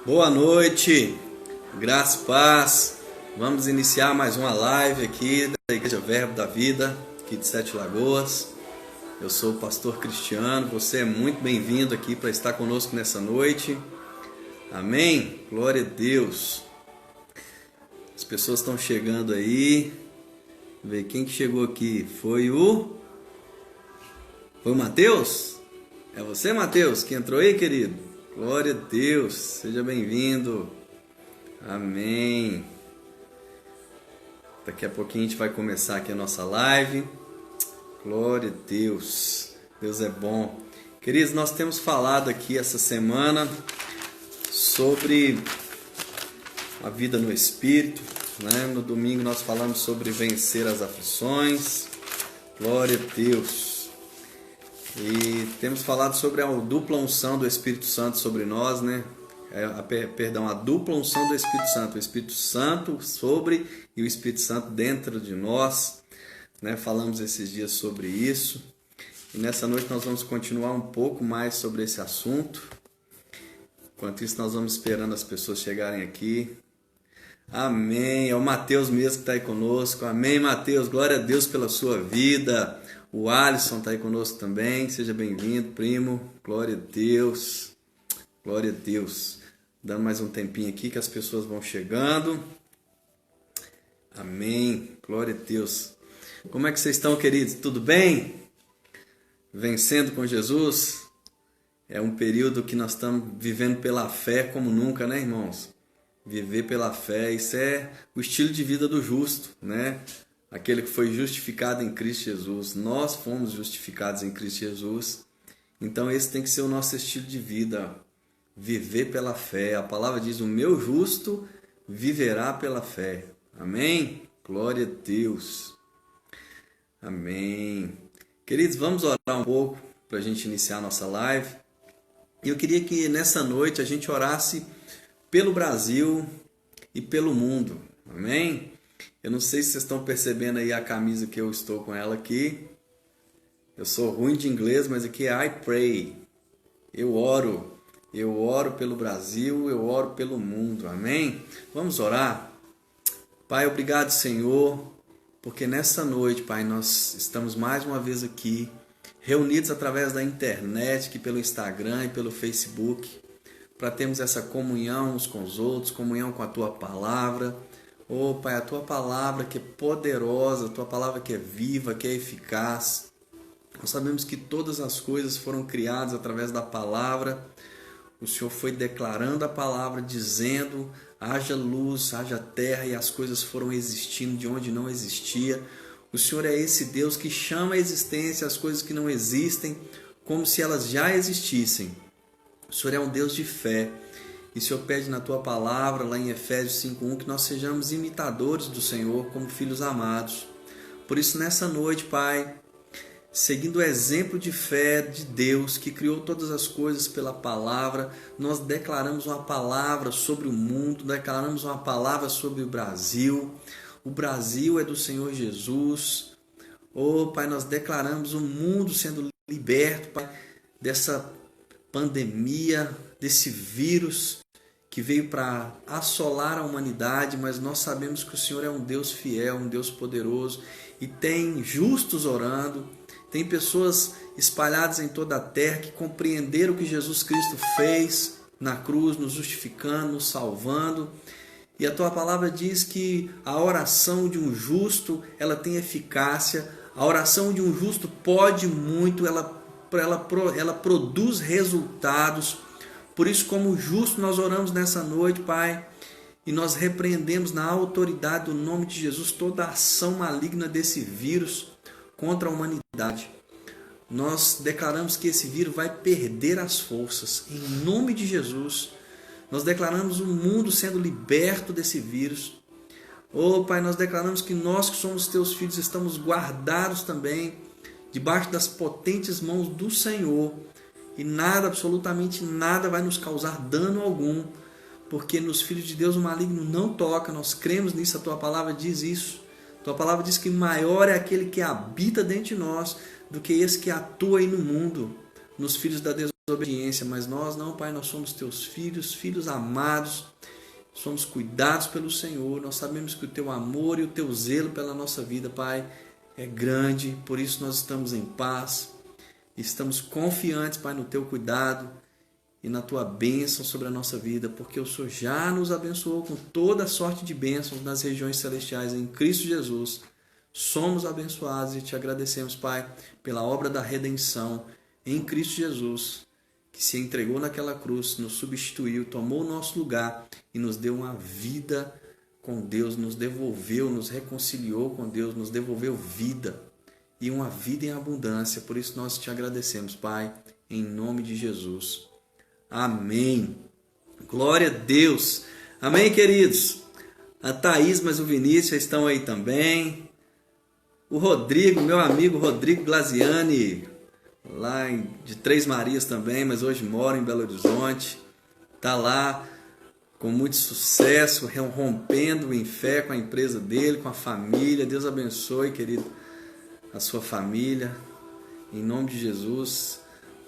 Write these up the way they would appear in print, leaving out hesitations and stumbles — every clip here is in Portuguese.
Boa noite, graça e paz. Vamos iniciar mais uma live aqui da Igreja Verbo da Vida, aqui de Sete Lagoas. Eu sou o pastor Cristiano, você é muito bem-vindo aqui para estar conosco nessa noite. Amém? Glória a Deus. As pessoas estão chegando aí. Vamos ver quem que chegou aqui. Foi o Mateus? É você, Mateus, que entrou aí, querido? Glória a Deus, seja bem-vindo. Amém. Daqui a pouquinho a gente vai começar aqui a nossa live. Glória a Deus, Deus é bom. Queridos, nós temos falado aqui essa semana sobre a vida no Espírito, né? No domingo nós falamos sobre vencer as aflições. Glória a Deus. E temos falado sobre a dupla unção do Espírito Santo sobre nós, né? A dupla unção do Espírito Santo. O Espírito Santo sobre e o Espírito Santo dentro de nós, né? Falamos esses dias sobre isso. E nessa noite nós vamos continuar um pouco mais sobre esse assunto. Enquanto isso nós vamos esperando as pessoas chegarem aqui. Amém. É o Mateus mesmo que está aí conosco. Amém, Mateus. Glória a Deus pela sua vida. O Alisson está aí conosco também. Seja bem-vindo, primo. Glória a Deus. Glória a Deus. Dando mais um tempinho aqui que as pessoas vão chegando. Amém. Glória a Deus. Como é que vocês estão, queridos? Tudo bem? Vencendo com Jesus? É um período que nós estamos vivendo pela fé como nunca, né, irmãos? Viver pela fé, isso é o estilo de vida do justo, né? Aquele que foi justificado em Cristo Jesus. Nós fomos justificados em Cristo Jesus. Então esse tem que ser o nosso estilo de vida. Viver pela fé. A palavra diz, o meu justo viverá pela fé. Amém? Glória a Deus. Amém. Queridos, vamos orar um pouco para a gente iniciar a nossa live. E eu queria que nessa noite a gente orasse pelo Brasil e pelo mundo. Amém? Eu não sei se vocês estão percebendo aí a camisa que eu estou com ela aqui. Eu sou ruim de inglês, mas aqui é I pray. Eu oro pelo Brasil, eu oro pelo mundo. Amém? Vamos orar? Pai, obrigado, Senhor, porque nessa noite, Pai, nós estamos mais uma vez aqui, reunidos através da internet, aqui pelo Instagram e pelo Facebook, para termos essa comunhão uns com os outros, comunhão com a Tua Palavra. Oh, Pai, a Tua Palavra que é poderosa, a Tua Palavra que é viva, que é eficaz. Nós sabemos que todas as coisas foram criadas através da Palavra. O Senhor foi declarando a Palavra, dizendo, haja luz, haja terra, e as coisas foram existindo de onde não existia. O Senhor é esse Deus que chama à existência as coisas que não existem, como se elas já existissem. O Senhor é um Deus de fé. E o Senhor pede na Tua Palavra, lá em Efésios 5:1, que nós sejamos imitadores do Senhor como filhos amados. Por isso, nessa noite, Pai, seguindo o exemplo de fé de Deus, que criou todas as coisas pela Palavra, nós declaramos uma palavra sobre o mundo, declaramos uma palavra sobre o Brasil. O Brasil é do Senhor Jesus. Oh, Pai, nós declaramos o mundo sendo liberto, Pai, dessa pandemia, desse vírus que veio para assolar a humanidade, mas nós sabemos que o Senhor é um Deus fiel, um Deus poderoso, e tem justos orando, tem pessoas espalhadas em toda a terra que compreenderam o que Jesus Cristo fez na cruz, nos justificando, nos salvando. E a Tua Palavra diz que a oração de um justo, ela tem eficácia. A oração de um justo pode muito, ela produz resultados. Por isso, como justo, nós oramos nessa noite, Pai, e nós repreendemos na autoridade do nome de Jesus toda a ação maligna desse vírus contra a humanidade. Nós declaramos que esse vírus vai perder as forças, em nome de Jesus. Nós declaramos o mundo sendo liberto desse vírus. Oh, Pai, nós declaramos que nós que somos Teus filhos estamos guardados também debaixo das potentes mãos do Senhor. E nada, absolutamente nada vai nos causar dano algum, porque nos filhos de Deus o maligno não toca. Nós cremos nisso, a Tua Palavra diz isso. Tua Palavra diz que maior é aquele que habita dentro de nós do que esse que atua aí no mundo, nos filhos da desobediência, mas nós não, Pai, nós somos teus filhos, filhos amados, somos cuidados pelo Senhor, nós sabemos que o teu amor e o teu zelo pela nossa vida, Pai, é grande, por isso nós estamos em paz, estamos confiantes, Pai, no teu cuidado e na tua bênção sobre a nossa vida, porque o Senhor já nos abençoou com toda sorte de bênçãos nas regiões celestiais em Cristo Jesus. Somos abençoados e te agradecemos, Pai, pela obra da redenção em Cristo Jesus, que se entregou naquela cruz, nos substituiu, tomou o nosso lugar e nos deu uma vida com Deus, nos devolveu, nos reconciliou com Deus, nos devolveu vida e uma vida em abundância. Por isso nós te agradecemos, Pai, em nome de Jesus. Amém. Glória a Deus. Amém, queridos. A Thaís, mas o Vinícius estão aí também. O Rodrigo, meu amigo Rodrigo Glaziani, lá de Três Marias também, mas hoje mora em Belo Horizonte. Está lá com muito sucesso, rompendo em fé com a empresa dele, com a família. Deus abençoe, querido, a sua família, em nome de Jesus.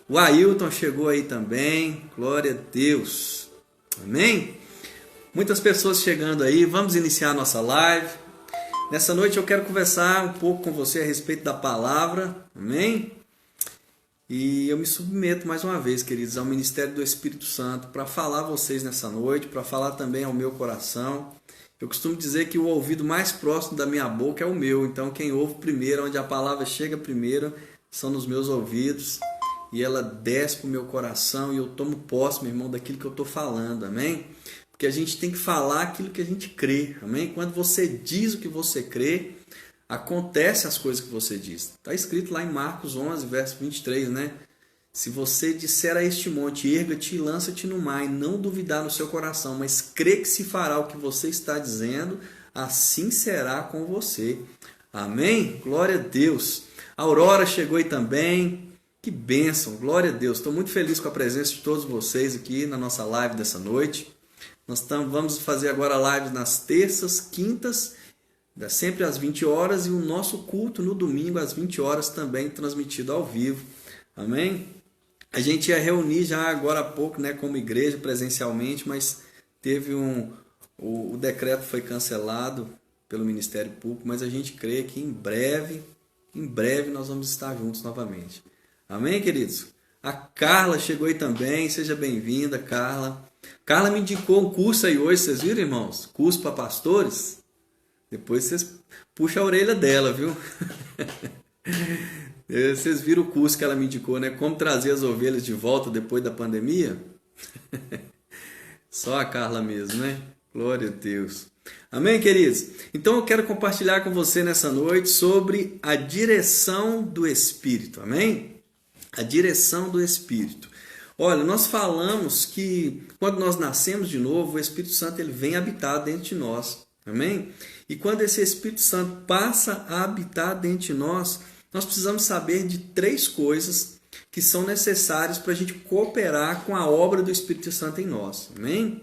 O Ailton chegou aí também, glória a Deus, amém? Muitas pessoas chegando aí, vamos iniciar a nossa live. Nessa noite eu quero conversar um pouco com você a respeito da palavra, amém? E eu me submeto mais uma vez, queridos, ao ministério do Espírito Santo para falar a vocês nessa noite, para falar também ao meu coração. Eu costumo dizer que o ouvido mais próximo da minha boca é o meu, então quem ouve primeiro, onde a palavra chega primeiro, são nos meus ouvidos. E ela desce para o meu coração e eu tomo posse, meu irmão, daquilo que eu estou falando, amém? Porque a gente tem que falar aquilo que a gente crê, amém? Quando você diz o que você crê, acontece as coisas que você diz. Está escrito lá em Marcos 11, verso 23, né? Se você disser a este monte, erga-te e lança-te no mar, e não duvidar no seu coração, mas crê que se fará o que você está dizendo, assim será com você. Amém? Glória a Deus. A Aurora chegou aí também. Que bênção, glória a Deus. Estou muito feliz com a presença de todos vocês aqui na nossa live dessa noite. Nós vamos fazer agora lives nas terças, quintas, sempre às 20 horas, e o nosso culto no domingo às 20 horas também transmitido ao vivo. Amém? A gente ia reunir já agora há pouco, né, como igreja presencialmente, mas teve o decreto foi cancelado pelo Ministério Público, mas a gente crê que em breve nós vamos estar juntos novamente. Amém, queridos? A Carla chegou aí também, seja bem-vinda, Carla. Carla me indicou um curso aí hoje, vocês viram, irmãos? Curso para pastores. Depois vocês puxam a orelha dela, viu? Vocês viram o curso que ela me indicou, né? Como trazer as ovelhas de volta depois da pandemia? Só a Carla mesmo, né? Glória a Deus. Amém, queridos? Então eu quero compartilhar com você nessa noite sobre a direção do Espírito. Amém? A direção do Espírito. Olha, nós falamos que quando nós nascemos de novo, o Espírito Santo ele vem habitar dentro de nós. Amém? E quando esse Espírito Santo passa a habitar dentro de nós, nós precisamos saber de três coisas que são necessárias para a gente cooperar com a obra do Espírito Santo em nós. Amém?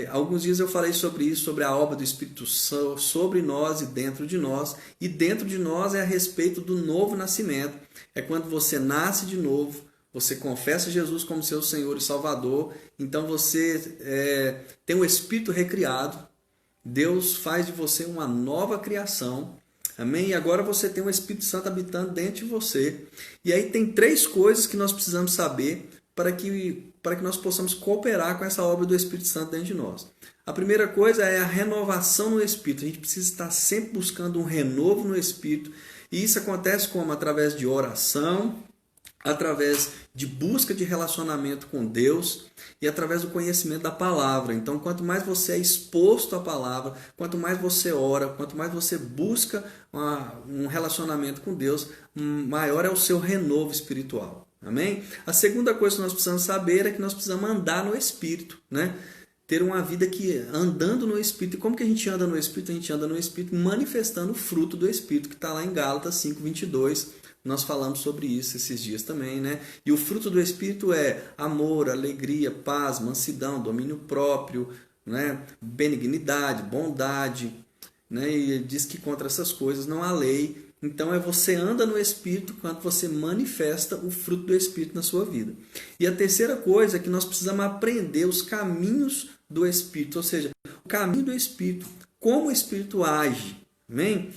Alguns dias eu falei sobre isso, sobre a obra do Espírito Santo sobre nós e dentro de nós. E dentro de nós é a respeito do novo nascimento. É quando você nasce de novo, você confessa Jesus como seu Senhor e Salvador, então você tem um Espírito recriado, Deus faz de você uma nova criação, amém? E agora você tem o Espírito Santo habitando dentro de você. E aí tem três coisas que nós precisamos saber para que nós possamos cooperar com essa obra do Espírito Santo dentro de nós. A primeira coisa é a renovação no Espírito. A gente precisa estar sempre buscando um renovo no Espírito. E isso acontece como? Através de oração, através de busca de relacionamento com Deus e através do conhecimento da palavra. Então, quanto mais você é exposto à palavra, quanto mais você ora, quanto mais você busca um relacionamento com Deus, maior é o seu renovo espiritual. Amém? A segunda coisa que nós precisamos saber é que nós precisamos andar no Espírito, né? Ter uma vida que andando no Espírito. E como que a gente anda no Espírito? A gente anda no Espírito manifestando o fruto do Espírito, que está lá em Gálatas 5:22. Nós falamos sobre isso esses dias também, né? E o fruto do Espírito é amor, alegria, paz, mansidão, domínio próprio, né? Benignidade, bondade, né? E ele diz que contra essas coisas não há lei. Então é você anda no Espírito quando você manifesta o fruto do Espírito na sua vida. E a terceira coisa é que nós precisamos aprender os caminhos do Espírito, ou seja, o caminho do Espírito, como o Espírito age. Amém?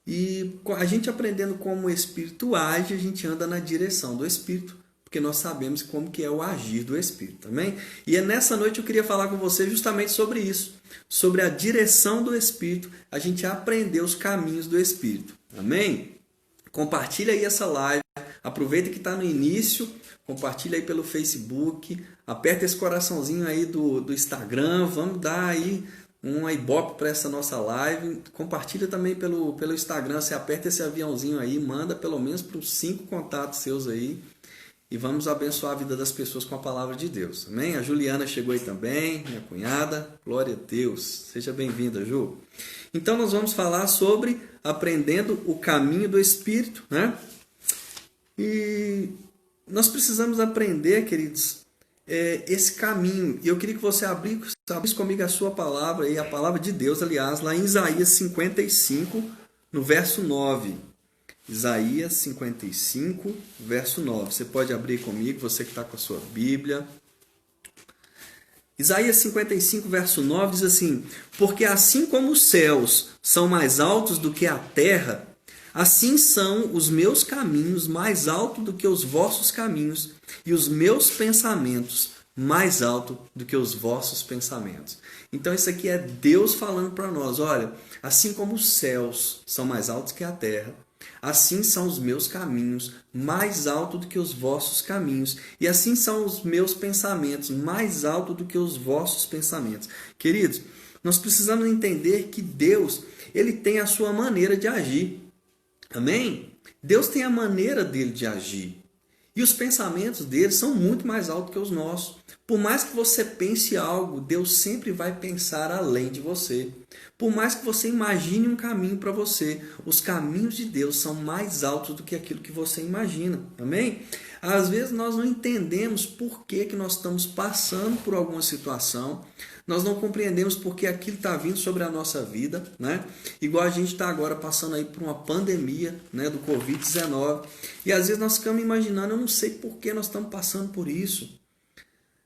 E a gente aprendendo como o Espírito age, a gente anda na direção do Espírito, porque nós sabemos como que é o agir do Espírito. Amém? E nessa noite eu queria falar com você justamente sobre isso, sobre a direção do Espírito, a gente aprender os caminhos do Espírito. Amém? Compartilha aí essa live, aproveita que está no início, compartilha aí pelo Facebook, aperta esse coraçãozinho aí do Instagram, vamos dar aí um ibope para essa nossa live, compartilha também pelo Instagram, você aperta esse aviãozinho aí, manda pelo menos para uns 5 contatos seus aí, e vamos abençoar a vida das pessoas com a palavra de Deus. Amém? A Juliana chegou aí também, minha cunhada. Glória a Deus. Seja bem-vinda, Ju. Então nós vamos falar sobre aprendendo o caminho do Espírito, né? E nós precisamos aprender, queridos, esse caminho. E eu queria que você abrisse comigo a sua palavra, e a palavra de Deus, aliás, lá em Isaías 55, no verso 9. Isaías 55, verso 9. Você pode abrir comigo, você que está com a sua Bíblia. Isaías 55, verso 9 diz assim: porque assim como os céus são mais altos do que a terra, assim são os meus caminhos mais altos do que os vossos caminhos, e os meus pensamentos mais altos do que os vossos pensamentos. Então isso aqui é Deus falando para nós, olha, assim como os céus são mais altos que a terra, assim são os meus caminhos mais altos do que os vossos caminhos. E assim são os meus pensamentos mais altos do que os vossos pensamentos. Queridos, nós precisamos entender que Deus, ele tem a sua maneira de agir. Amém? Deus tem a maneira dele de agir. E os pensamentos dele são muito mais altos que os nossos. Por mais que você pense algo, Deus sempre vai pensar além de você. Por mais que você imagine um caminho para você, os caminhos de Deus são mais altos do que aquilo que você imagina. Amém? Às vezes nós não entendemos por que nós estamos passando por alguma situação. Nós não compreendemos porque aquilo está vindo sobre a nossa vida, né? Igual a gente está agora passando aí por uma pandemia, né, do Covid-19. E às vezes nós ficamos imaginando, eu não sei por que nós estamos passando por isso.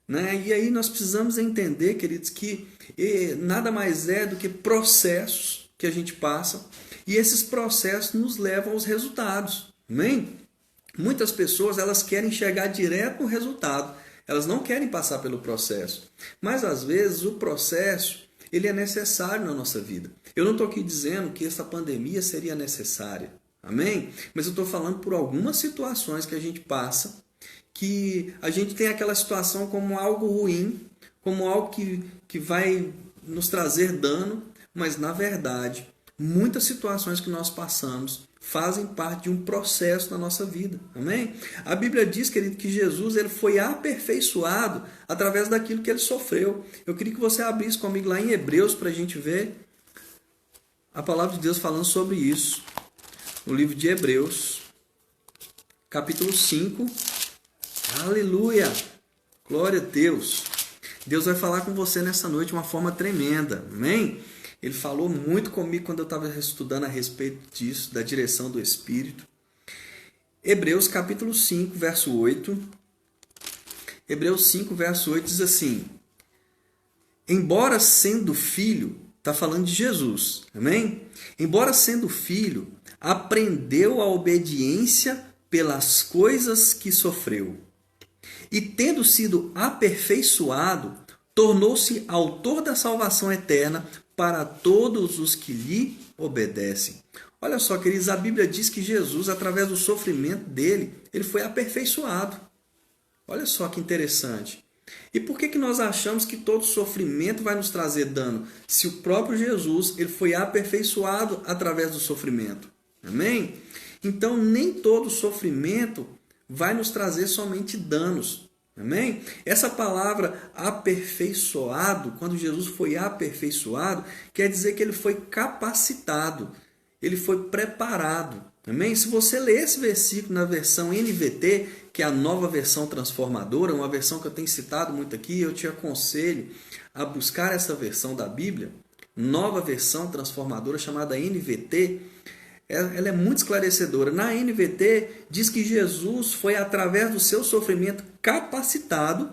Né? E aí nós precisamos entender, queridos, que nada mais é do que processos que a gente passa. E esses processos nos levam aos resultados. Amém? Muitas pessoas elas querem chegar direto no resultado. Elas não querem passar pelo processo. Mas às vezes o processo ele é necessário na nossa vida. Eu não estou aqui dizendo que essa pandemia seria necessária. Amém? Mas eu estou falando por algumas situações que a gente passa, que a gente tem aquela situação como algo ruim, como algo que vai nos trazer dano, mas na verdade, muitas situações que nós passamos fazem parte de um processo na nossa vida. Amém? A Bíblia diz, querido, que Jesus ele foi aperfeiçoado através daquilo que ele sofreu. Eu queria que você abrisse comigo lá em Hebreus para a gente ver a palavra de Deus falando sobre isso. No livro de Hebreus, capítulo 5. Aleluia! Glória a Deus! Deus vai falar com você nessa noite de uma forma tremenda. Amém? Ele falou muito comigo quando eu estava estudando a respeito disso, da direção do Espírito. Hebreus capítulo 5, verso 8. Hebreus 5, verso 8 diz assim: embora sendo filho, está falando de Jesus, amém? Embora sendo filho, aprendeu a obediência pelas coisas que sofreu. E tendo sido aperfeiçoado, tornou-se autor da salvação eterna para todos os que lhe obedecem. Olha só, queridos, a Bíblia diz que Jesus, através do sofrimento dele, ele foi aperfeiçoado. Olha só que interessante. E por que nós achamos que todo sofrimento vai nos trazer dano? Se o próprio Jesus ele foi aperfeiçoado através do sofrimento. Amém? Então, nem todo sofrimento vai nos trazer somente danos. Amém? Essa palavra aperfeiçoado, quando Jesus foi aperfeiçoado, quer dizer que ele foi capacitado, ele foi preparado. Amém? Se você ler esse versículo na versão NVT, que é a nova versão transformadora, uma versão que eu tenho citado muito aqui, eu te aconselho a buscar essa versão da Bíblia. nova versão transformadora chamada NVT, ela é muito esclarecedora. Na NVT diz que Jesus foi através do seu sofrimento capacitado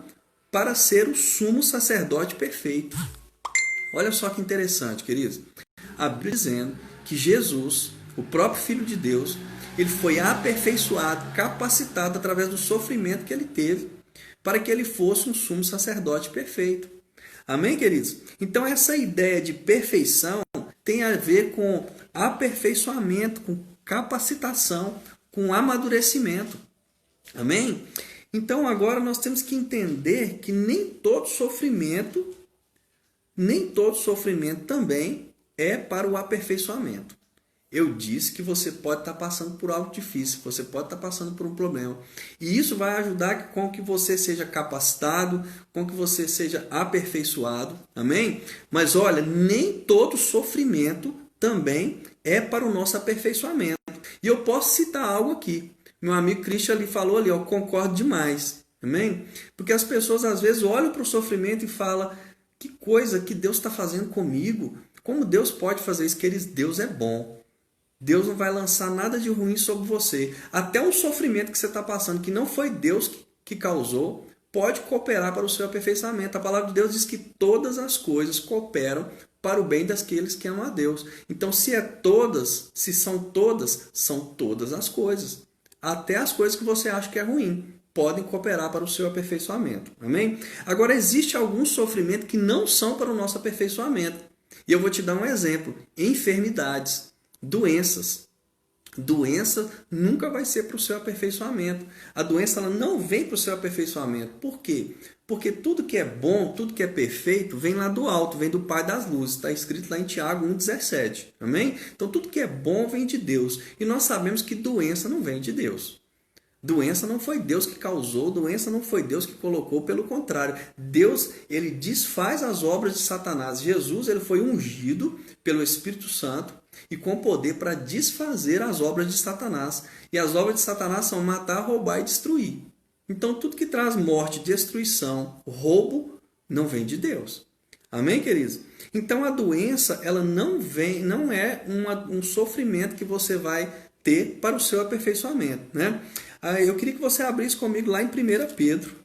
para ser o sumo sacerdote perfeito. Olha só que interessante, queridos. A Bíblia dizendo que Jesus, o próprio Filho de Deus, ele foi aperfeiçoado, capacitado através do sofrimento que ele teve, para que ele fosse um sumo sacerdote perfeito. Amém, queridos? Então essa ideia de perfeição tem a ver com aperfeiçoamento, com capacitação, com amadurecimento. Amém? Então agora nós temos que entender que nem todo sofrimento também é para o aperfeiçoamento. Eu disse que você pode estar passando por algo difícil, você pode estar passando por um problema. E isso vai ajudar com que você seja capacitado, com que você seja aperfeiçoado. Amém? Mas olha, nem todo sofrimento também é para o nosso aperfeiçoamento. E eu posso citar algo aqui. Meu amigo Christian ali falou ali, eu concordo demais. Amém? Porque as pessoas às vezes olham para o sofrimento e falam, que coisa que Deus está fazendo comigo? Como Deus pode fazer isso? Queridos, Deus é bom. Deus não vai lançar nada de ruim sobre você. Até um sofrimento que você está passando, que não foi Deus que causou, pode cooperar para o seu aperfeiçoamento. A palavra de Deus diz que todas as coisas cooperam para o bem daqueles que amam a Deus. Então, se são todas as coisas. Até as coisas que você acha que é ruim podem cooperar para o seu aperfeiçoamento. Amém? Agora, existe algum sofrimento que não são para o nosso aperfeiçoamento. E eu vou te dar um exemplo. Enfermidades. Doenças. Doença nunca vai ser para o seu aperfeiçoamento. A doença ela não vem para o seu aperfeiçoamento. Por quê? Porque tudo que é bom, tudo que é perfeito, vem lá do alto, vem do Pai das luzes. Está escrito lá em Tiago 1,17. Amém? Então tudo que é bom vem de Deus. E nós sabemos que doença não vem de Deus. Doença não foi Deus que causou, doença não foi Deus que colocou, pelo contrário. Deus, ele desfaz as obras de Satanás. Jesus, ele foi ungido pelo Espírito Santo e com poder para desfazer as obras de Satanás. E as obras de Satanás são matar, roubar e destruir. Então, tudo que traz morte, destruição, roubo, não vem de Deus. Amém, queridos? Então, a doença, ela não é um sofrimento que você vai ter para o seu aperfeiçoamento, né? Eu queria que você abrisse comigo lá em 1 Pedro,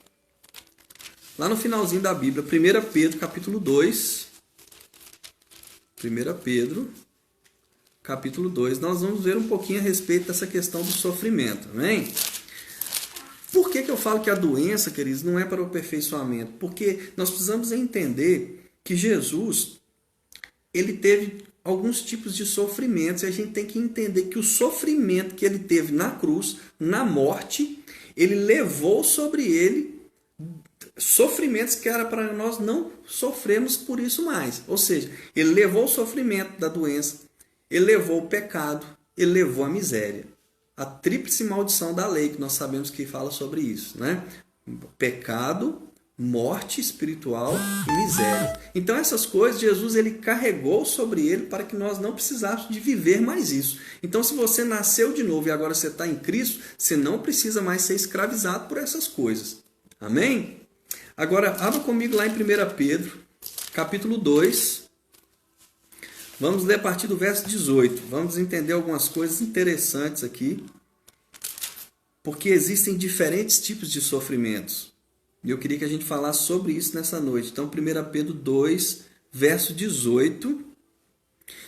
lá no finalzinho da Bíblia, 1 Pedro, capítulo 2. 1 Pedro, capítulo 2. Nós vamos ver um pouquinho a respeito dessa questão do sofrimento, amém? Por que eu falo que a doença, queridos, não é para o aperfeiçoamento? Porque nós precisamos entender que Jesus, ele teve alguns tipos de sofrimentos, e a gente tem que entender que o sofrimento que ele teve na cruz, na morte, ele levou sobre ele sofrimentos que era para nós não sofrermos por isso mais. Ou seja, ele levou o sofrimento da doença, ele levou o pecado, ele levou a miséria. A tríplice maldição da lei, que nós sabemos que fala sobre isso, né? Pecado, morte espiritual e miséria. Então essas coisas Jesus ele carregou sobre ele para que nós não precisássemos de viver mais isso. Então se você nasceu de novo e agora você está em Cristo, você não precisa mais ser escravizado por essas coisas. Amém? Agora abra comigo lá em 1 Pedro, capítulo 2. Vamos ler a partir do verso 18. Vamos entender algumas coisas interessantes aqui. Porque existem diferentes tipos de sofrimentos. E eu queria que a gente falasse sobre isso nessa noite. Então, 1 Pedro 2, verso 18.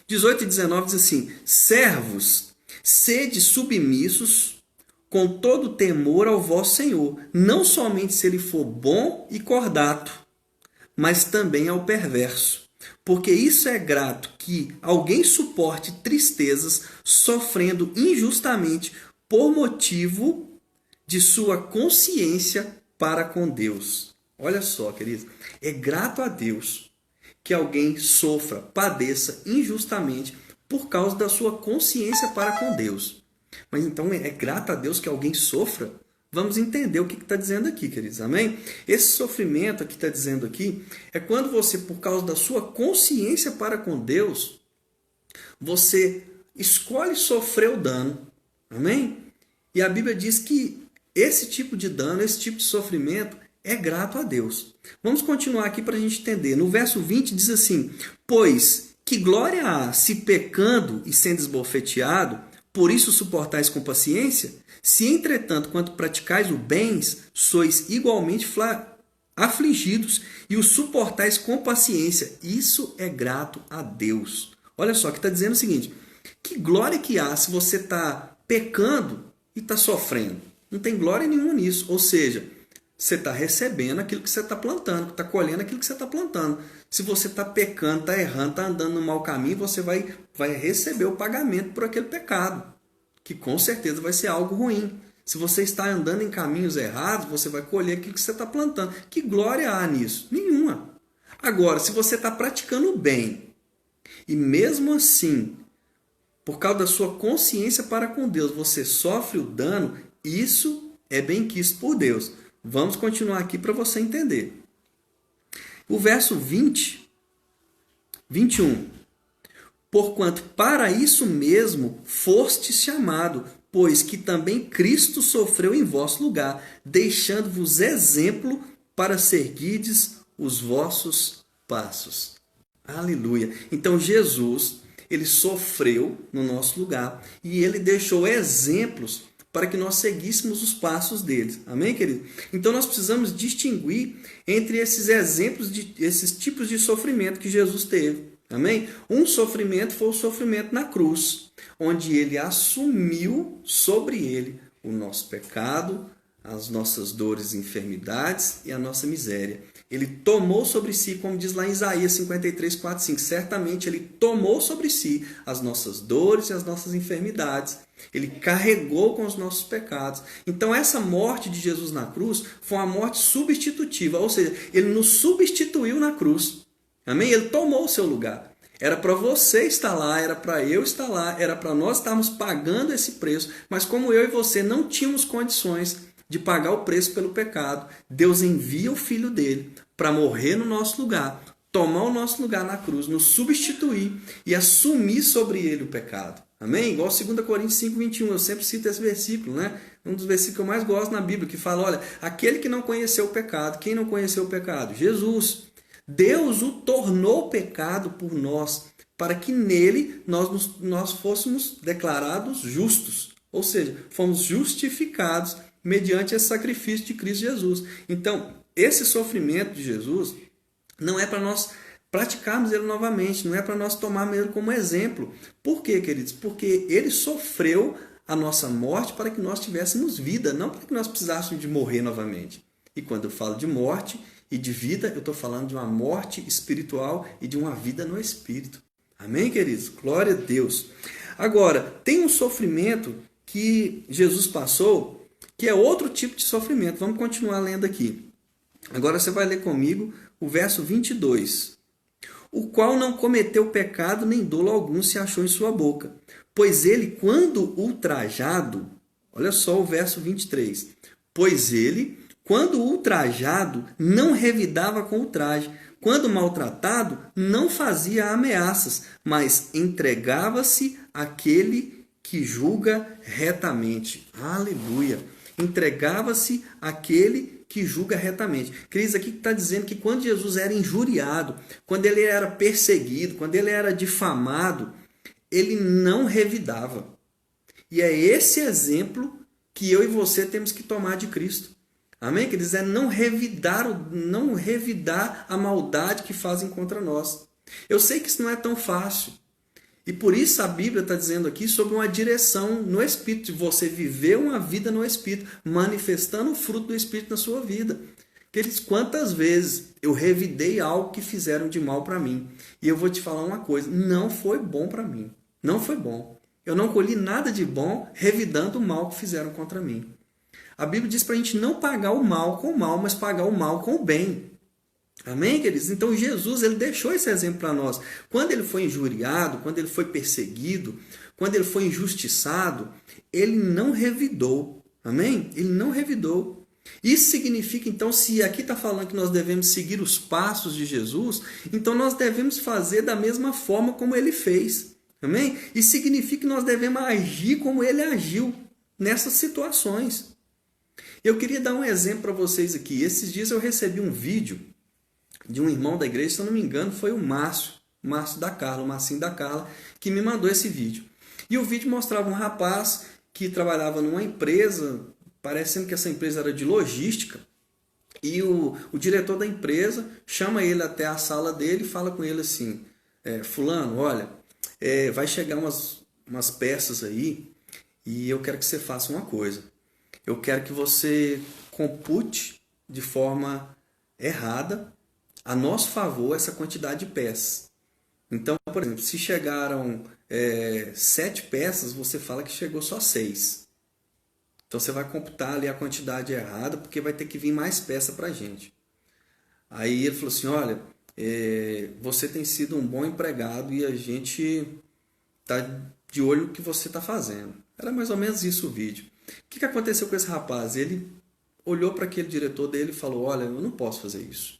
18 e 19 diz assim: servos, sede submissos com todo temor ao vosso Senhor, não somente se ele for bom e cordato, mas também ao perverso. Porque isso é grato que alguém suporte tristezas sofrendo injustamente por motivo de sua consciência para com Deus. Olha só, queridos, é grato a Deus que alguém sofra, padeça injustamente por causa da sua consciência para com Deus. Mas então é grato a Deus que alguém sofra? Vamos entender o que está dizendo aqui, queridos, amém? Esse sofrimento que está dizendo aqui é quando você, por causa da sua consciência para com Deus, você escolhe sofrer o dano, amém? E a Bíblia diz que esse tipo de dano, esse tipo de sofrimento é grato a Deus. Vamos continuar aqui para a gente entender. No verso 20 diz assim: pois Que glória há se pecando e sendo esbofeteado, por isso suportais com paciência? Se entretanto, quanto praticais o bens, sois igualmente afligidos e o suportais com paciência. Isso é grato a Deus. Olha só, que está dizendo o seguinte: que glória que há se você está pecando e está sofrendo? Não tem glória nenhuma nisso. Ou seja, você está recebendo aquilo que você está plantando, está colhendo aquilo que você está plantando. Se você está pecando, está errando, está andando no mau caminho, você vai receber o pagamento por aquele pecado, que com certeza vai ser algo ruim. Se você está andando em caminhos errados, você vai colher aquilo que você está plantando. Que glória há nisso? Nenhuma. Agora, se você está praticando o bem, e mesmo assim, por causa da sua consciência para com Deus, você sofre o dano, isso é benquisto por Deus. Vamos continuar aqui para você entender. O verso 21. Porquanto para isso mesmo fostes chamado, pois que também Cristo sofreu em vosso lugar, deixando-vos exemplo para seguirdes os vossos passos. Aleluia. Então Jesus, ele sofreu no nosso lugar e ele deixou exemplos para que nós seguíssemos os passos dele. Amém, querido? Então nós precisamos distinguir entre esses exemplos, esses tipos de sofrimento que Jesus teve. Amém? Um sofrimento foi o sofrimento na cruz, onde ele assumiu sobre ele o nosso pecado, as nossas dores e enfermidades e a nossa miséria. Ele tomou sobre si, como diz lá em Isaías 53, 4, 5, certamente ele tomou sobre si as nossas dores e as nossas enfermidades. Ele carregou com os nossos pecados. Então essa morte de Jesus na cruz foi uma morte substitutiva, ou seja, ele nos substituiu na cruz. Amém? Ele tomou o seu lugar. Era para você estar lá, era para eu estar lá, era para nós estarmos pagando esse preço, mas como eu e você não tínhamos condições de pagar o preço pelo pecado, Deus envia o Filho dele para morrer no nosso lugar, tomar o nosso lugar na cruz, nos substituir e assumir sobre ele o pecado. Amém? Igual 2 Coríntios 5, 21. Eu sempre cito esse versículo, né? Um dos versículos que eu mais gosto na Bíblia, que fala, olha, aquele que não conheceu o pecado, quem não conheceu o pecado? Jesus. Deus o tornou pecado por nós, para que nele nós fôssemos declarados justos. Ou seja, fomos justificados mediante esse sacrifício de Cristo Jesus. Então, esse sofrimento de Jesus não é para nós praticarmos ele novamente, não é para nós tomarmos ele como exemplo. Por quê, queridos? Porque ele sofreu a nossa morte para que nós tivéssemos vida, não para que nós precisássemos de morrer novamente. E quando eu falo de morte e de vida, eu estou falando de uma morte espiritual e de uma vida no Espírito. Amém, queridos? Glória a Deus. Agora, tem um sofrimento que Jesus passou, que é outro tipo de sofrimento. Vamos continuar lendo aqui. Agora você vai ler comigo o verso 22. O qual não cometeu pecado, nem dolo algum se achou em sua boca. Pois ele, quando ultrajado, olha só o verso 23. Pois ele, quando ultrajado, não revidava com ultraje. Quando maltratado, não fazia ameaças, mas entregava-se àquele que julga retamente. Aleluia! Entregava-se àquele que julga retamente. Queridos, aqui está dizendo que quando Jesus era injuriado, quando ele era perseguido, quando ele era difamado, ele não revidava. E é esse exemplo que eu e você temos que tomar de Cristo. Amém? Quer dizer, não revidar a maldade que fazem contra nós. Eu sei que isso não é tão fácil. E por isso a Bíblia está dizendo aqui sobre uma direção no Espírito, de você viver uma vida no Espírito, manifestando o fruto do Espírito na sua vida. Queridos, quantas vezes eu revidei algo que fizeram de mal para mim. E eu vou te falar uma coisa, não foi bom para mim. Não foi bom. Eu não colhi nada de bom revidando o mal que fizeram contra mim. A Bíblia diz para a gente não pagar o mal com o mal, mas pagar o mal com o bem. Amém, queridos? Então Jesus, ele deixou esse exemplo para nós. Quando ele foi injuriado, quando ele foi perseguido, quando ele foi injustiçado, ele não revidou. Amém? Ele não revidou. Isso significa, então, se aqui está falando que nós devemos seguir os passos de Jesus, então nós devemos fazer da mesma forma como ele fez. Amém? Isso significa que nós devemos agir como ele agiu nessas situações. Eu queria dar um exemplo para vocês aqui. Esses dias eu recebi um vídeo de um irmão da igreja, se eu não me engano, foi o Márcio. Márcio da Carla, o Marcinho da Carla, que me mandou esse vídeo. E o vídeo mostrava um rapaz que trabalhava numa empresa, parecendo que essa empresa era de logística, e o diretor da empresa chama ele até a sala dele e fala com ele assim, fulano, olha, vai chegar umas peças aí e eu quero que você faça uma coisa. Eu quero que você compute de forma errada, a nosso favor, essa quantidade de peças. Então, por exemplo, se chegaram 7 peças, você fala que chegou só 6. Então você vai computar ali a quantidade errada, porque vai ter que vir mais peça para a gente. Aí ele falou assim, olha, você tem sido um bom empregado e a gente está de olho no que você está fazendo. Era mais ou menos isso o vídeo. O que aconteceu com esse rapaz? Ele olhou para aquele diretor dele e falou, olha, eu não posso fazer isso.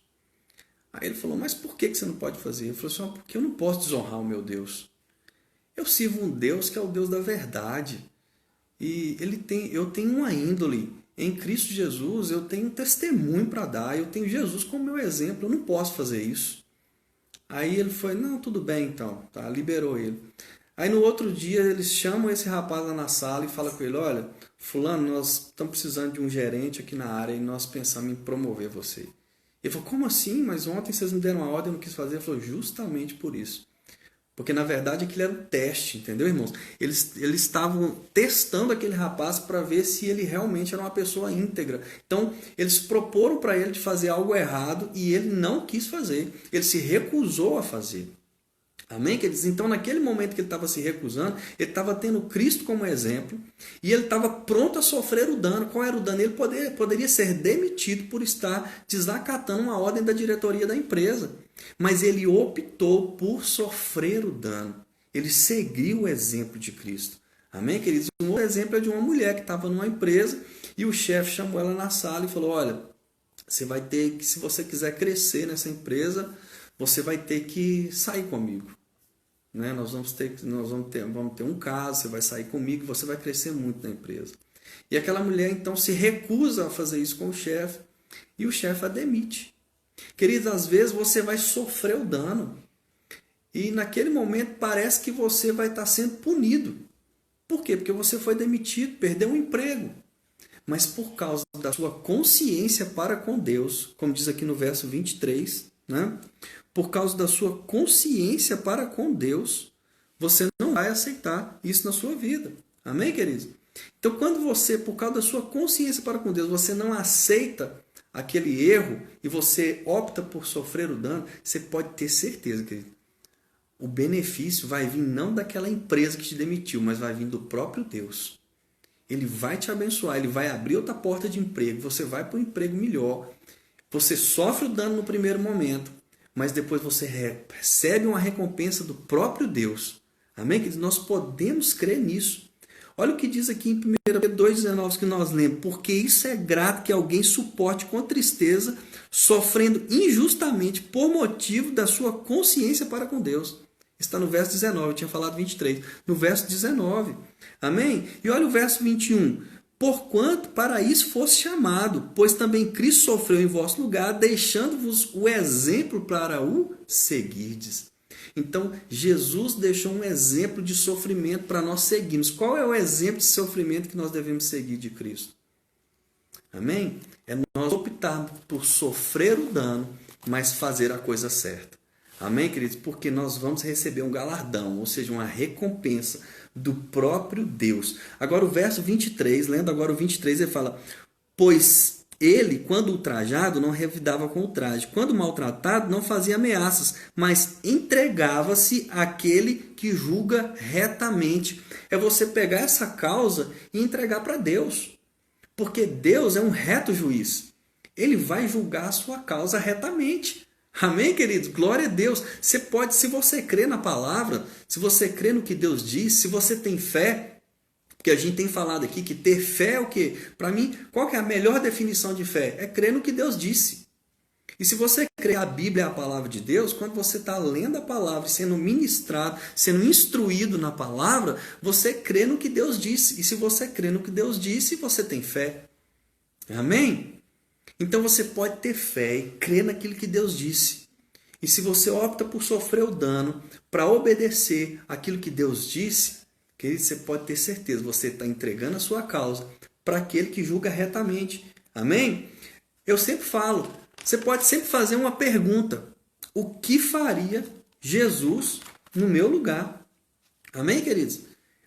Aí ele falou, mas por que você não pode fazer? Ele falou assim, porque eu não posso desonrar o meu Deus. Eu sirvo um Deus que é o Deus da verdade. E eu tenho uma índole. Em Cristo Jesus, eu tenho um testemunho para dar. Eu tenho Jesus como meu exemplo. Eu não posso fazer isso. Aí ele foi, não, tudo bem então. Tá, liberou ele. Aí no outro dia eles chamam esse rapaz lá na sala e falam com ele, olha, fulano, nós estamos precisando de um gerente aqui na área e nós pensamos em promover você. Ele falou, como assim? Mas ontem vocês me deram uma ordem, eu não quis fazer. Ele falou, justamente por isso. Porque na verdade aquilo era um teste, entendeu, irmãos? Eles estavam testando aquele rapaz para ver se ele realmente era uma pessoa íntegra. Então eles proporam para ele de fazer algo errado e ele não quis fazer. Ele se recusou a fazer. Amém, queridos? Então, naquele momento que ele estava se recusando, ele estava tendo Cristo como exemplo e ele estava pronto a sofrer o dano. Qual era o dano? Ele poderia ser demitido por estar desacatando uma ordem da diretoria da empresa. Mas ele optou por sofrer o dano. Ele seguiu o exemplo de Cristo. Amém, queridos? Um outro exemplo é de uma mulher que estava numa empresa e o chefe chamou ela na sala e falou, olha, você vai ter que, se você quiser crescer nessa empresa, você vai ter que sair comigo. Né? Nós vamos ter um caso, você vai sair comigo, você vai crescer muito na empresa. E aquela mulher então se recusa a fazer isso com o chefe e o chefe a demite. Queridos, às vezes você vai sofrer o dano e naquele momento parece que você vai estar sendo punido. Por quê? Porque você foi demitido, perdeu um emprego. Mas por causa da sua consciência para com Deus, como diz aqui no verso 23, né? Por causa da sua consciência para com Deus, você não vai aceitar isso na sua vida. Amém, queridos? Então, quando você, por causa da sua consciência para com Deus, você não aceita aquele erro e você opta por sofrer o dano, você pode ter certeza, querido. O benefício vai vir não daquela empresa que te demitiu, mas vai vir do próprio Deus. Ele vai te abençoar, ele vai abrir outra porta de emprego, você vai para um emprego melhor. Você sofre o dano no primeiro momento, mas depois você recebe uma recompensa do próprio Deus. Amém, queridos? Nós podemos crer nisso. Olha o que diz aqui em 1 Pedro 2,19 que nós lemos. Porque isso é grato que alguém suporte com tristeza, sofrendo injustamente por motivo da sua consciência para com Deus. Está no verso 19, eu tinha falado 23. No verso 19. Amém? E olha o verso 21. Porquanto para isso fosse chamado, pois também Cristo sofreu em vosso lugar, deixando-vos o exemplo para o seguirdes. Então, Jesus deixou um exemplo de sofrimento para nós seguirmos. Qual é o exemplo de sofrimento que nós devemos seguir de Cristo? Amém? É nós optarmos por sofrer o dano, mas fazer a coisa certa. Amém, queridos? Porque nós vamos receber um galardão, ou seja, uma recompensa do próprio Deus. Agora o verso 23, lendo agora o 23, ele fala, pois ele, quando ultrajado, não revidava com ultraje. Quando maltratado, não fazia ameaças, mas entregava-se àquele que julga retamente. É você pegar essa causa e entregar para Deus. Porque Deus é um reto juiz. Ele vai julgar a sua causa retamente. Amém, queridos? Glória a Deus. Você pode, se você crê na palavra, se você crê no que Deus diz, se você tem fé, porque a gente tem falado aqui que ter fé é o quê? Para mim, qual que é a melhor definição de fé? É crer no que Deus disse. E se você crê a Bíblia é a palavra de Deus, quando você está lendo a palavra, sendo ministrado, sendo instruído na palavra, você crê no que Deus disse. E se você crê no que Deus disse, você tem fé. Amém? Então você pode ter fé e crer naquilo que Deus disse. E se você opta por sofrer o dano para obedecer aquilo que Deus disse, querido, você pode ter certeza, você está entregando a sua causa para aquele que julga retamente. Amém? Eu sempre falo, você pode sempre fazer uma pergunta: o que faria Jesus no meu lugar? Amém, queridos?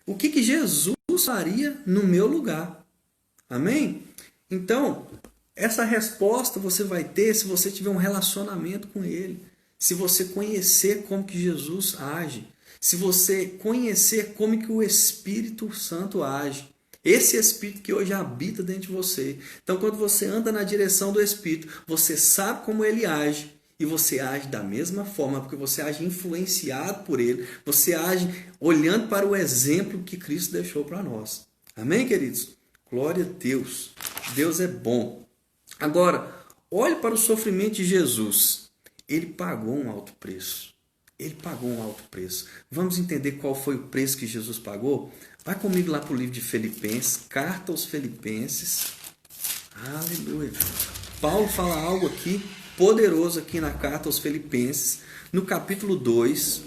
O que Jesus faria no meu lugar? Amém? Então, essa resposta você vai ter se você tiver um relacionamento com Ele. Se você conhecer como que Jesus age. Se você conhecer como que o Espírito Santo age. Esse Espírito que hoje habita dentro de você. Então, quando você anda na direção do Espírito, você sabe como ele age. E você age da mesma forma, porque você age influenciado por ele. Você age olhando para o exemplo que Cristo deixou para nós. Amém, queridos? Glória a Deus. Deus é bom. Agora, olhe para o sofrimento de Jesus. Ele pagou um alto preço. Ele pagou um alto preço. Vamos entender qual foi o preço que Jesus pagou? Vai comigo lá para o livro de Filipenses, carta aos Filipenses. Aleluia. Paulo fala algo aqui poderoso aqui na carta aos Filipenses, no capítulo 2.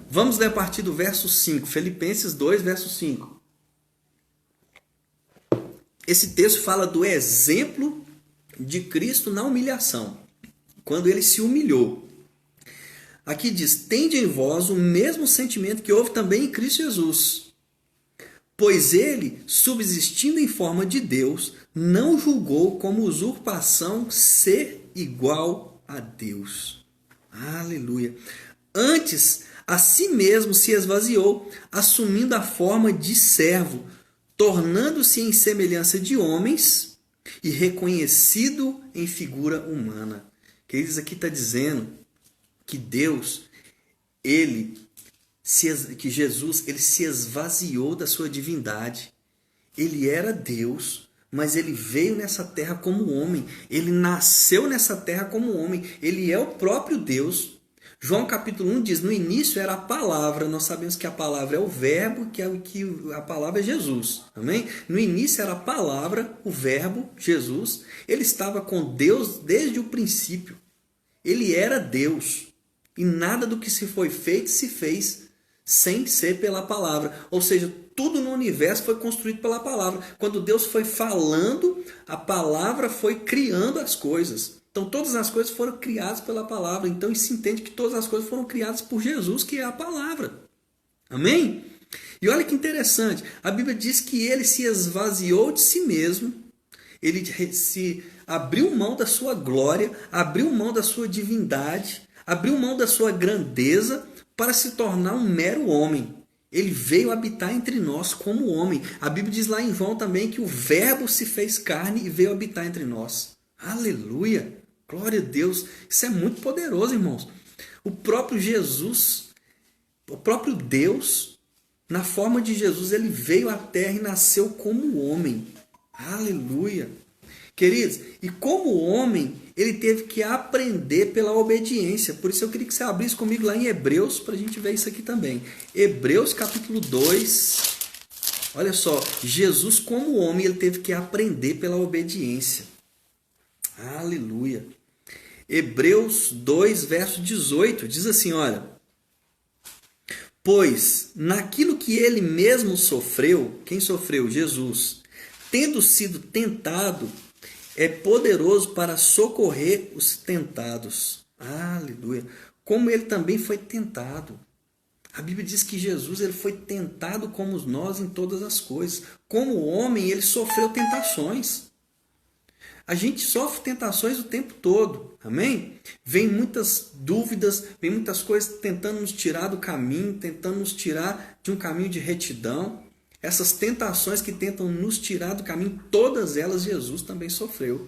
Vamos ler a partir do verso 5. Filipenses 2, verso 5. Esse texto fala do exemplo de Cristo na humilhação, quando ele se humilhou. Aqui diz: tende em vós o mesmo sentimento que houve também em Cristo Jesus. Pois ele, subsistindo em forma de Deus, não julgou como usurpação ser igual a Deus. Aleluia. Antes, a si mesmo se esvaziou, assumindo a forma de servo, tornando-se em semelhança de homens e reconhecido em figura humana. Queridos, aqui está dizendo que Deus, que Jesus, ele se esvaziou da sua divindade. Ele era Deus, mas ele veio nessa terra como homem. Ele nasceu nessa terra como homem. Ele é o próprio Deus. João capítulo 1 diz: no início era a palavra. Nós sabemos que a palavra é o verbo, que a palavra é Jesus. Amém? No início era a palavra, o verbo, Jesus. Ele estava com Deus desde o princípio. Ele era Deus. E nada do que se foi feito se fez sem ser pela palavra. Ou seja, tudo no universo foi construído pela palavra. Quando Deus foi falando, a palavra foi criando as coisas. Então todas as coisas foram criadas pela palavra. Então se entende que todas as coisas foram criadas por Jesus, que é a palavra. Amém? E olha que interessante. A Bíblia diz que ele se esvaziou de si mesmo. Ele se abriu mão da sua glória, abriu mão da sua divindade, abriu mão da sua grandeza para se tornar um mero homem. Ele veio habitar entre nós como homem. A Bíblia diz lá em João também que o verbo se fez carne e veio habitar entre nós. Aleluia! Glória a Deus! Isso é muito poderoso, irmãos. O próprio Jesus, o próprio Deus, na forma de Jesus, ele veio à terra e nasceu como homem. Aleluia! Queridos, e como homem, ele teve que aprender pela obediência. Por isso eu queria que você abrisse comigo lá em Hebreus, para a gente ver isso aqui também. Hebreus capítulo 2. Olha só, Jesus como homem, ele teve que aprender pela obediência. Aleluia. Hebreus 2, verso 18, diz assim, olha: pois naquilo que ele mesmo sofreu, quem sofreu? Jesus. Tendo sido tentado, é poderoso para socorrer os tentados. Aleluia. Como ele também foi tentado. A Bíblia diz que Jesus ele foi tentado como nós em todas as coisas. Como homem, ele sofreu tentações. A gente sofre tentações o tempo todo. Amém? Vem muitas dúvidas, vem muitas coisas tentando nos tirar do caminho, tentando nos tirar de um caminho de retidão. Essas tentações que tentam nos tirar do caminho, todas elas Jesus também sofreu.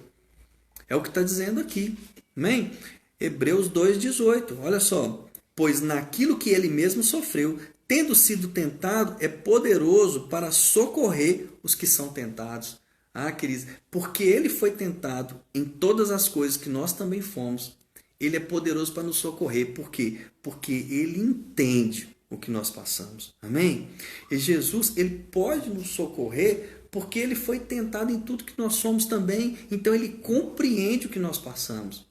É o que está dizendo aqui. Amém? Hebreus 2,18. Olha só. Pois naquilo que ele mesmo sofreu, tendo sido tentado, é poderoso para socorrer os que são tentados. Ah, queridos, porque ele foi tentado em todas as coisas que nós também fomos, ele é poderoso para nos socorrer. Por quê? Porque ele entende o que nós passamos. Amém? E Jesus, ele pode nos socorrer porque ele foi tentado em tudo que nós somos também. Então ele compreende o que nós passamos.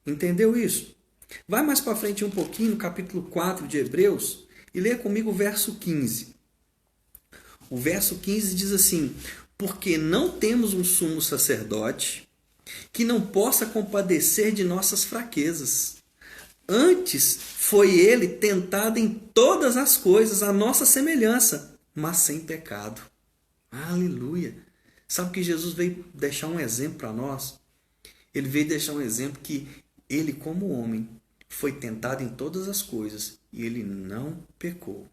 Entendeu isso? Vai mais para frente um pouquinho, no capítulo 4 de Hebreus, e lê comigo o verso 15. O verso 15 diz assim: porque não temos um sumo sacerdote que não possa compadecer de nossas fraquezas. Antes foi ele tentado em todas as coisas, a nossa semelhança, mas sem pecado. Aleluia! Sabe que Jesus veio deixar um exemplo para nós? Ele veio deixar um exemplo que ele, como homem, foi tentado em todas as coisas e ele não pecou.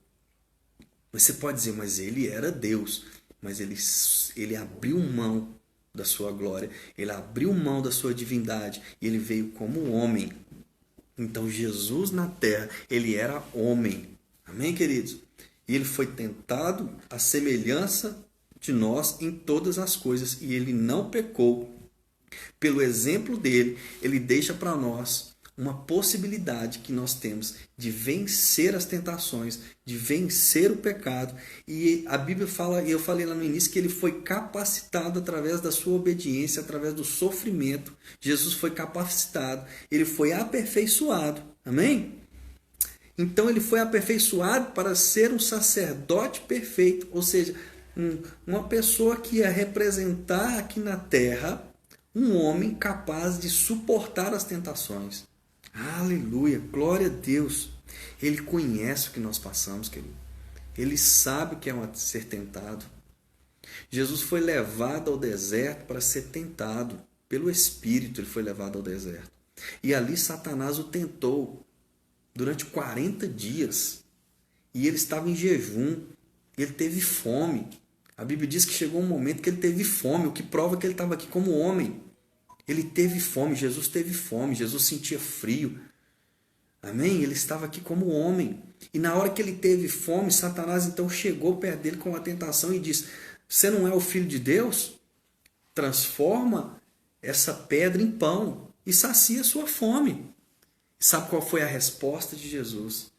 Você pode dizer, mas ele era Deus. Mas ele abriu mão da sua glória. Ele abriu mão da sua divindade. E ele veio como homem. Então Jesus na terra, ele era homem. Amém, queridos? E ele foi tentado à semelhança de nós em todas as coisas. E ele não pecou. Pelo exemplo dele, ele deixa para nós uma possibilidade que nós temos de vencer as tentações, de vencer o pecado. E a Bíblia fala, e eu falei lá no início, que ele foi capacitado através da sua obediência, através do sofrimento. Jesus foi capacitado, ele foi aperfeiçoado. Amém? Então ele foi aperfeiçoado para ser um sacerdote perfeito, ou seja, uma pessoa que ia representar aqui na terra um homem capaz de suportar as tentações. Aleluia, glória a Deus. Ele conhece o que nós passamos, querido. Ele sabe o que é ser tentado. Jesus foi levado ao deserto para ser tentado. Pelo Espírito ele foi levado ao deserto. E ali Satanás o tentou durante 40 dias. E ele estava em jejum. Ele teve fome. A Bíblia diz que chegou um momento que ele teve fome, o que prova que ele estava aqui como homem. Ele teve fome, Jesus teve fome, Jesus sentia frio. Amém? Ele estava aqui como homem. E na hora que ele teve fome, Satanás então chegou perto dele com a tentação e disse: você não é o Filho de Deus? Transforma essa pedra em pão e sacia a sua fome. Sabe qual foi a resposta de Jesus?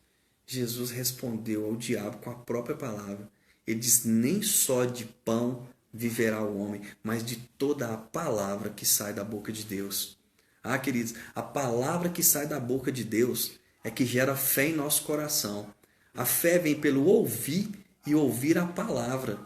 Jesus respondeu ao diabo com a própria palavra. Ele diz: nem só de pão viverá o homem, mas de toda a palavra que sai da boca de Deus. Ah, queridos, a palavra que sai da boca de Deus é que gera fé em nosso coração. A fé vem pelo ouvir e ouvir a palavra.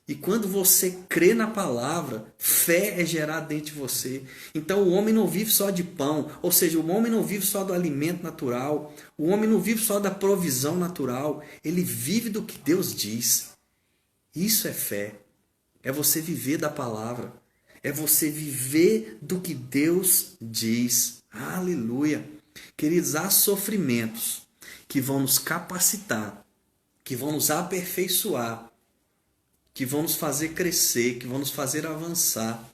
E quando você crê na palavra, fé é gerada dentro de você. Então o homem não vive só de pão, ou seja, o homem não vive só do alimento natural, o homem não vive só da provisão natural, ele vive do que Deus diz. Isso é fé. É você viver da palavra. É você viver do que Deus diz. Aleluia. Queridos, há sofrimentos que vão nos capacitar, que vão nos aperfeiçoar, que vão nos fazer crescer, que vão nos fazer avançar.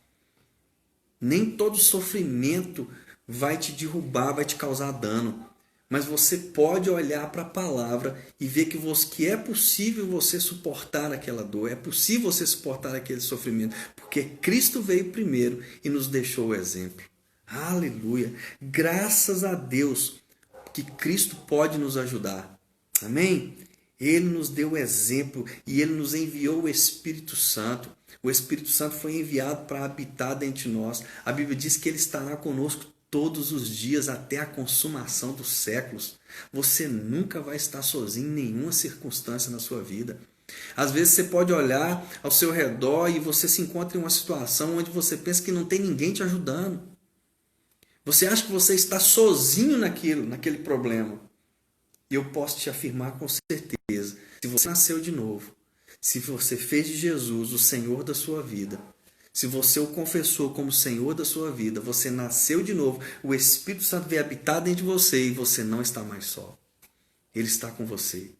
Nem todo sofrimento vai te derrubar, vai te causar dano. Mas você pode olhar para a palavra e ver que é possível você suportar aquela dor, é possível você suportar aquele sofrimento, porque Cristo veio primeiro e nos deixou o exemplo. Aleluia! Graças a Deus que Cristo pode nos ajudar. Amém? Ele nos deu o exemplo e Ele nos enviou o Espírito Santo. O Espírito Santo foi enviado para habitar dentro de nós. A Bíblia diz que Ele estará conosco todos os dias até a consumação dos séculos. Você nunca vai estar sozinho em nenhuma circunstância na sua vida. Às vezes você pode olhar ao seu redor e você se encontra em uma situação onde você pensa que não tem ninguém te ajudando. Você acha que você está sozinho naquele problema. E eu posso te afirmar com certeza, se você nasceu de novo, se você fez de Jesus o Senhor da sua vida, se você o confessou como Senhor da sua vida, você nasceu de novo, o Espírito Santo veio habitar dentro de você e você não está mais só. Ele está com você.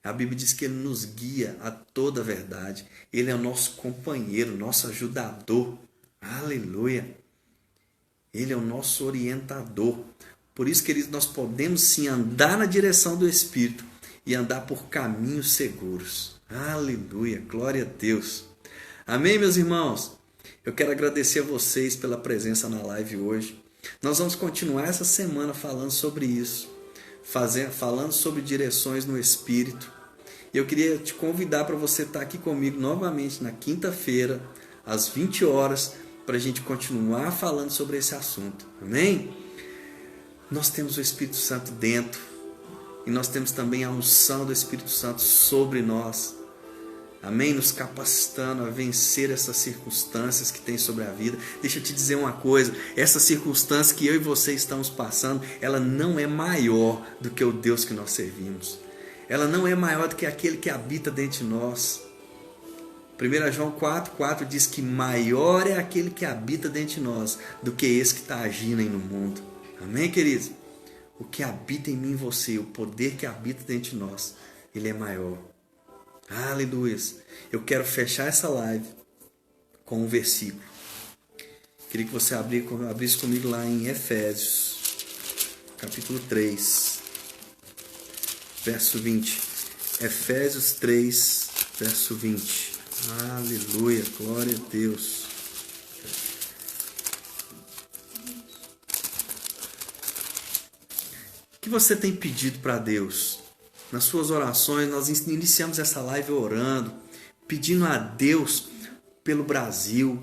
A Bíblia diz que Ele nos guia a toda a verdade. Ele é o nosso companheiro, nosso ajudador. Aleluia! Ele é o nosso orientador. Por isso, queridos, nós podemos sim andar na direção do Espírito e andar por caminhos seguros. Aleluia! Glória a Deus! Amém, meus irmãos? Eu quero agradecer a vocês pela presença na live hoje. Nós vamos continuar essa semana falando sobre isso, falando sobre direções no Espírito. E eu queria te convidar para você estar aqui comigo novamente na quinta-feira, às 20 horas, para a gente continuar falando sobre esse assunto. Amém? nós temos o Espírito Santo dentro. E nós temos também a unção do Espírito Santo sobre nós. Amém? Nos capacitando a vencer essas circunstâncias que tem sobre a vida. Deixa eu te dizer uma coisa. Essa circunstância que eu e você estamos passando, ela não é maior do que o Deus que nós servimos. Ela não é maior do que aquele que habita dentro de nós. 1 João 4,4 diz que maior é aquele que habita dentro de nós do que esse que está agindo aí no mundo. Amém, queridos? O que habita em mim e você, o poder que habita dentro de nós, ele é maior. Aleluia. Eu quero fechar essa live com um versículo. Queria que você abrisse comigo lá em Efésios, capítulo 3, verso 20. Efésios 3, verso 20. Aleluia, glória a Deus. O que você tem pedido para Deus? Nas suas orações, nós iniciamos essa live orando, pedindo a Deus pelo Brasil.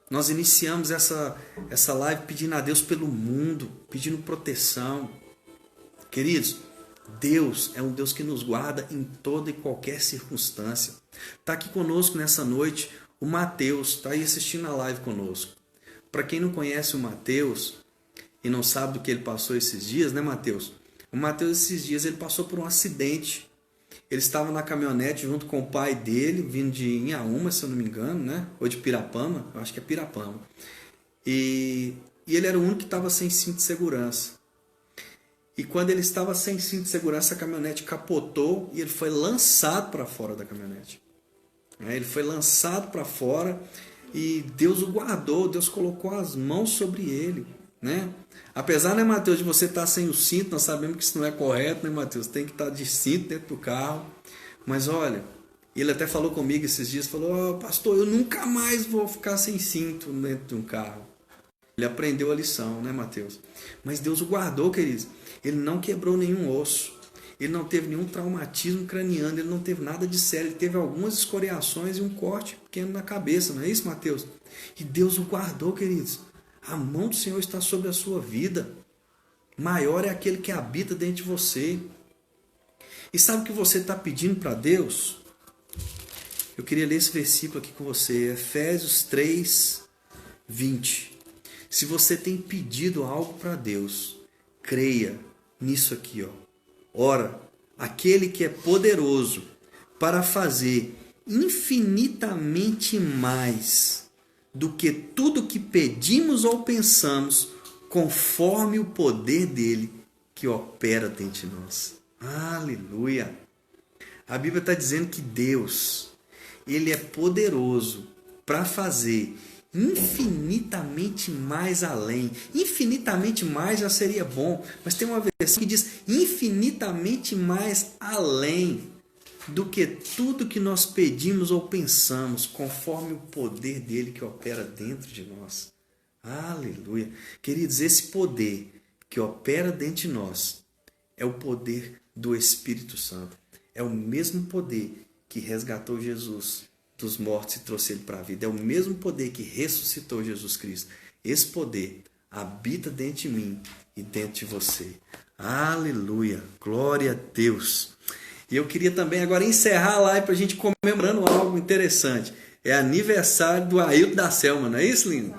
Nós iniciamos essa live pedindo a Deus pelo mundo, pedindo proteção. Queridos, Deus é um Deus que nos guarda em toda e qualquer circunstância. Está aqui conosco nessa noite o Mateus, está aí assistindo a live conosco. Para quem não conhece o Mateus e não sabe do que ele passou esses dias, né, Mateus? O Mateus esses dias ele passou por um acidente. Ele estava na caminhonete junto com o pai dele, vindo de Inhaúma, se eu não me engano, né? Ou de Pirapama, eu acho que é Pirapama. E ele era o único que estava sem cinto de segurança. E quando ele estava sem cinto de segurança, a caminhonete capotou e ele foi lançado para fora da caminhonete. Ele foi lançado para fora e Deus o guardou, Deus colocou as mãos sobre ele, né? Apesar, né, Mateus, de você estar sem o cinto, nós sabemos que isso não é correto, né, Mateus? Tem que estar de cinto dentro do carro. Mas olha, ele até falou comigo esses dias, falou, pastor, eu nunca mais vou ficar sem cinto dentro de um carro. Ele aprendeu a lição, né, Mateus? Mas Deus o guardou, queridos. Ele não quebrou nenhum osso. Ele não teve nenhum traumatismo craniano, ele não teve nada de sério. Ele teve algumas escoriações e um corte pequeno na cabeça, não é isso, Mateus? E Deus o guardou, queridos. A mão do Senhor está sobre a sua vida. Maior é aquele que habita dentro de você. E sabe o que você está pedindo para Deus? Eu queria ler esse versículo aqui com você. Efésios 3, 20. Se você tem pedido algo para Deus, creia nisso aqui, ó. Ora, aquele que é poderoso para fazer infinitamente mais do que tudo que pedimos ou pensamos, conforme o poder dele que opera dentro de nós. Aleluia! A Bíblia está dizendo que Deus, ele é poderoso para fazer infinitamente mais além. Infinitamente mais já seria bom, mas tem uma versão que diz infinitamente mais além do que tudo que nós pedimos ou pensamos, conforme o poder dele que opera dentro de nós. Aleluia! Queridos, esse poder que opera dentro de nós é o poder do Espírito Santo. É o mesmo poder que resgatou Jesus dos mortos e trouxe ele para a vida. É o mesmo poder que ressuscitou Jesus Cristo. Esse poder habita dentro de mim e dentro de você. Aleluia! Glória a Deus! E eu queria também agora encerrar a live para a gente comemorando algo interessante. É aniversário do Ailton e da Selma, não é isso, lindo?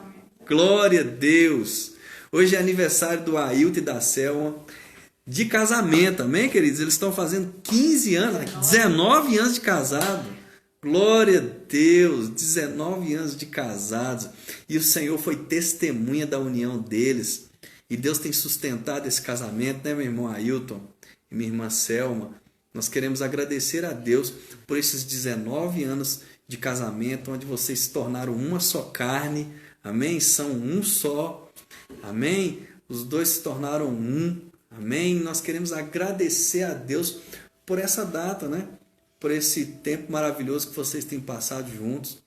Glória a Deus! Hoje é aniversário do Ailton e da Selma de casamento, amém, queridos? Eles estão fazendo 15 anos, 19 anos de casado. Glória a Deus! 19 anos de casados. E o Senhor foi testemunha da união deles. E Deus tem sustentado esse casamento, né, meu irmão Ailton e minha irmã Selma? Nós queremos agradecer a Deus por esses 19 anos de casamento, onde vocês se tornaram uma só carne, amém? São um só, amém? Os dois se tornaram um, amém? Nós queremos agradecer a Deus por essa data, né? Por esse tempo maravilhoso que vocês têm passado juntos.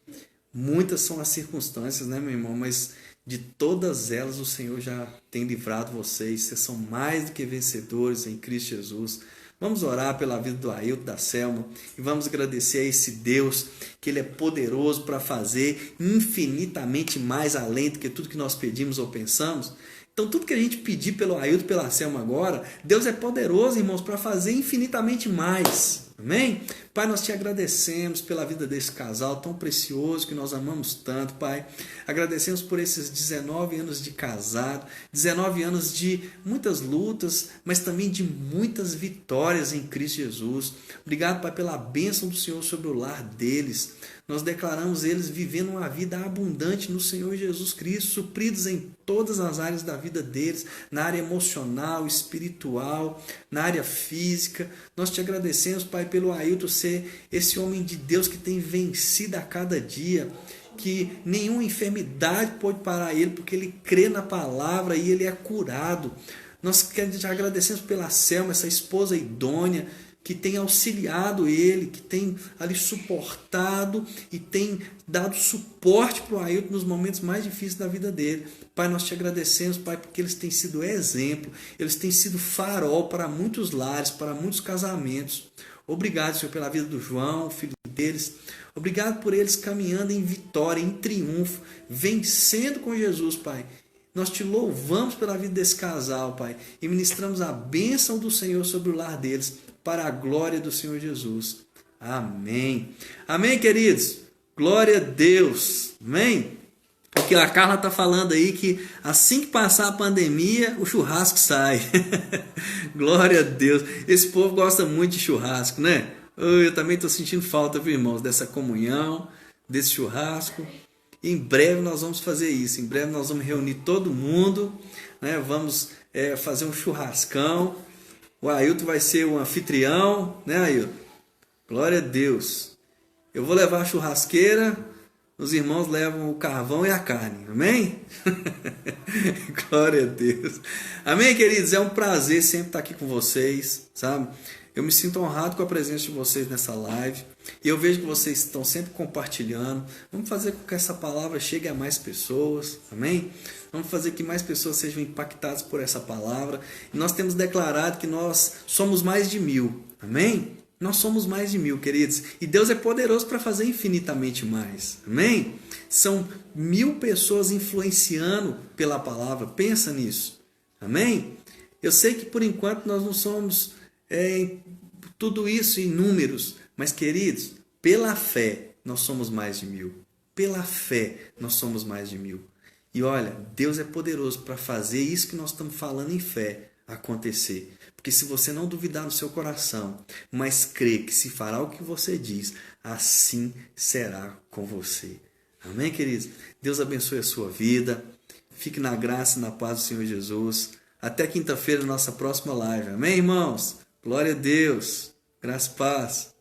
Muitas são as circunstâncias, né, meu irmão? Mas de todas elas o Senhor já tem livrado vocês. Vocês são mais do que vencedores em Cristo Jesus. Vamos orar pela vida do Ailton, da Selma, e vamos agradecer a esse Deus, que Ele é poderoso para fazer infinitamente mais além do que tudo que nós pedimos ou pensamos. Então, tudo que a gente pedir pelo Ailton, pela Selma agora, Deus é poderoso, irmãos, para fazer infinitamente mais. Amém? Pai, nós te agradecemos pela vida desse casal tão precioso que nós amamos tanto, Pai. Agradecemos por esses 19 anos de casado, 19 anos de muitas lutas, mas também de muitas vitórias em Cristo Jesus. Obrigado, Pai, pela bênção do Senhor sobre o lar deles. Nós declaramos eles vivendo uma vida abundante no Senhor Jesus Cristo, supridos em todas as áreas da vida deles, na área emocional, espiritual, na área física. Nós te agradecemos, Pai, pelo Ailton ser esse homem de Deus que tem vencido a cada dia, que nenhuma enfermidade pode parar ele, porque ele crê na palavra e ele é curado. Nós te agradecemos pela Selma, essa esposa idônea, que tem auxiliado ele, que tem ali suportado e tem dado suporte para o Ailton nos momentos mais difíceis da vida dele. Pai, nós te agradecemos, Pai, porque eles têm sido exemplo, eles têm sido farol para muitos lares, para muitos casamentos. Obrigado, Senhor, pela vida do João, filho deles. Obrigado por eles caminhando em vitória, em triunfo, vencendo com Jesus, Pai. Nós te louvamos pela vida desse casal, Pai, e ministramos a bênção do Senhor sobre o lar deles, para a glória do Senhor Jesus. Amém. Amém, queridos? Glória a Deus. Amém? Porque a Carla está falando aí que assim que passar a pandemia, o churrasco sai. Glória a Deus. Esse povo gosta muito de churrasco, né? Eu também estou sentindo falta, viu, irmãos, dessa comunhão, desse churrasco. Em breve nós vamos fazer isso. Em breve nós vamos reunir todo mundo, né? Vamos fazer um churrascão. O Ailton vai ser o anfitrião, né, Ailton? Glória a Deus. Eu vou levar a churrasqueira, os irmãos levam o carvão e a carne, amém? Glória a Deus. Amém, queridos? É um prazer sempre estar aqui com vocês, sabe? Eu me sinto honrado com a presença de vocês nessa live. E eu vejo que vocês estão sempre compartilhando. Vamos fazer com que essa palavra chegue a mais pessoas. Amém? Vamos fazer que mais pessoas sejam impactadas por essa palavra. E nós temos declarado que nós somos mais de 1000. Amém? Nós somos mais de 1000, queridos. E Deus é poderoso para fazer infinitamente mais. Amém? São 1000 pessoas influenciando pela palavra. Pensa nisso. Amém? Eu sei que por enquanto nós não somos tudo isso em números. Mas, queridos, pela fé nós somos mais de 1000. Pela fé nós somos mais de 1000. E olha, Deus é poderoso para fazer isso que nós estamos falando em fé acontecer. Porque se você não duvidar no seu coração, mas crer que se fará o que você diz, assim será com você. Amém, queridos? Deus abençoe a sua vida. Fique na graça e na paz do Senhor Jesus. Até quinta-feira, nossa próxima live. Amém, irmãos? Glória a Deus. Graça e paz.